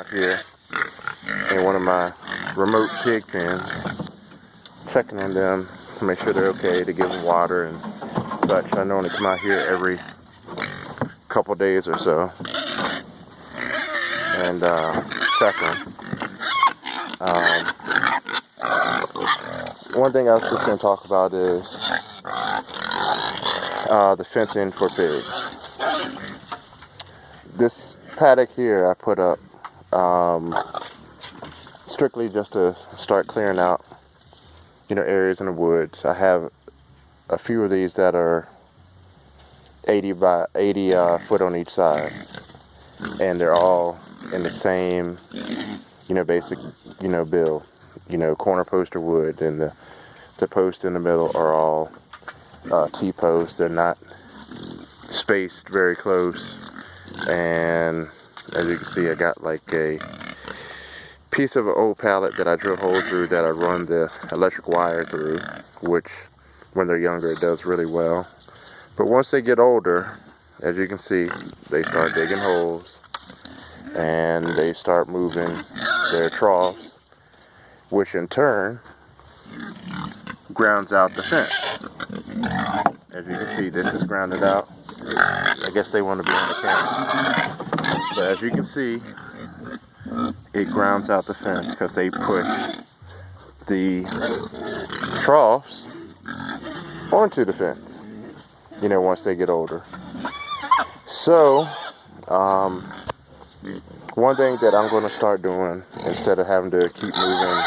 Out here in one of my remote pig pens, checking on them to make sure they're okay, to give them water and such. I normally come out here every couple days or so and check them. One thing I was just going to talk about is the fencing for pigs. This paddock here I put up strictly just to start clearing out, areas in the woods. I have a few of these that are 80 by 80 foot on each side, and they're all in the same, basic, build, corner poster wood, and the posts in the middle are all T-posts. They're not spaced very close, and as you can see, I got like a piece of an old pallet that I drill holes through that I run the electric wire through, which when they're younger it does really well. But once they get older, as you can see, they start digging holes and they start moving their troughs, which in turn grounds out the fence. As you can see, this is grounded out. I guess they want to be on the camera. But as you can see, it grounds out the fence because they push the troughs onto the fence, once they get older. So, one thing that I'm going to start doing, instead of having to keep moving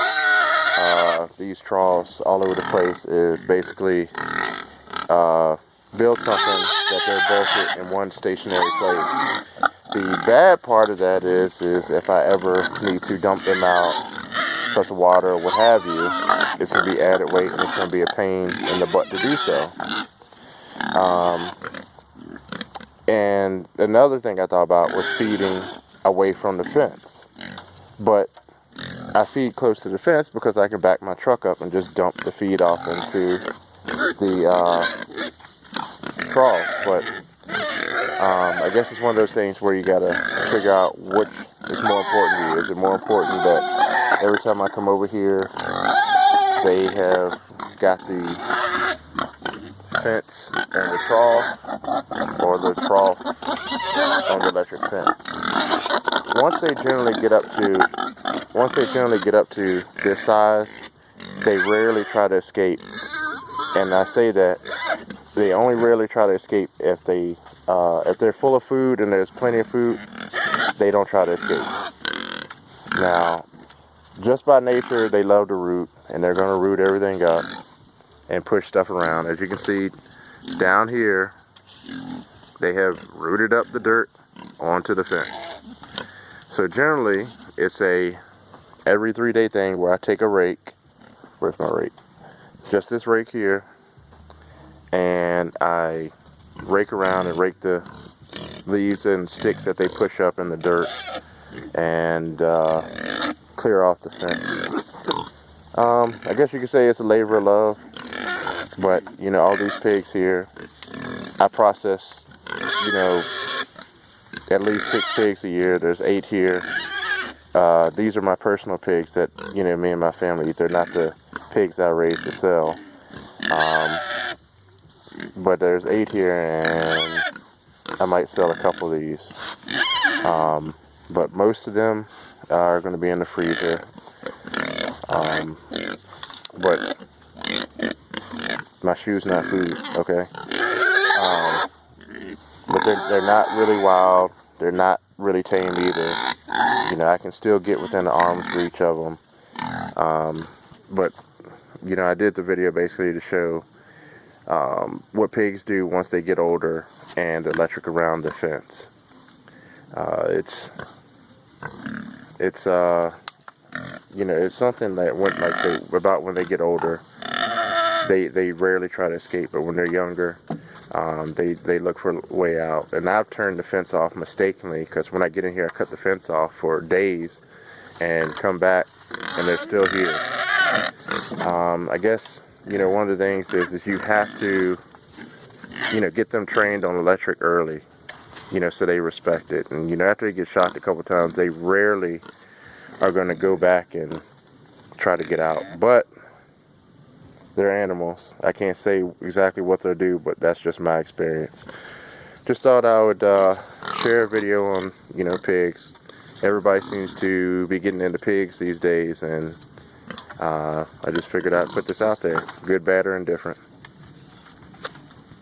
these troughs all over the place, is basically build something that they're bolted in one stationary place. The bad part of that is if I ever need to dump them out, such as water or what have you, it's going to be added weight and it's going to be a pain in the butt to do so. And another thing I thought about was feeding away from the fence. But I feed close to the fence because I can back my truck up and just dump the feed off into the trough. But I guess it's one of those things where you gotta figure out which is more important to you. Is it more important that every time I come over here, they have got the fence and the trough, or the trough on the electric fence? Once they generally get up to this size, they rarely try to escape. And I say that they only rarely try to escape if they're full of food and there's plenty of food. They don't try to escape. Now, just by nature, they love to root, and they're going to root everything up and push stuff around. As you can see down here, they have rooted up the dirt onto the fence. So generally, it's a every 3-day thing where I take a rake. Where's my rake? Just this rake here, and I rake around and rake the leaves and sticks that they push up in the dirt and clear off the fence. I guess you could say it's a labor of love, but all these pigs here, I process at least 6 pigs a year. There's 8 here. These are my personal pigs that me and my family eat. They're not the pigs I raise to sell. But there's 8 here, and I might sell a couple of these. But most of them are going to be in the freezer. But my shoe's not food, okay? But they're not really wild. They're not really tame either. I can still get within the arm's reach of them. But I did the video basically to show what pigs do once they get older and the electric around the fence. It's something that about when they get older, they rarely try to escape, but when they're younger, they look for a way out. And I've turned the fence off mistakenly, because when I get in here, I cut the fence off for days and come back and they're still here. I guess one of the things is you have to get them trained on electric early. you know, so they respect it. And, you know, after they get shot a couple times, they rarely are going to go back and try to get out. But they're animals. I can't say exactly what they'll do, but that's just my experience. Just thought I would share a video on, you know, pigs. Everybody seems to be getting into pigs these days, and I just figured I'd put this out there. Good, bad, or indifferent.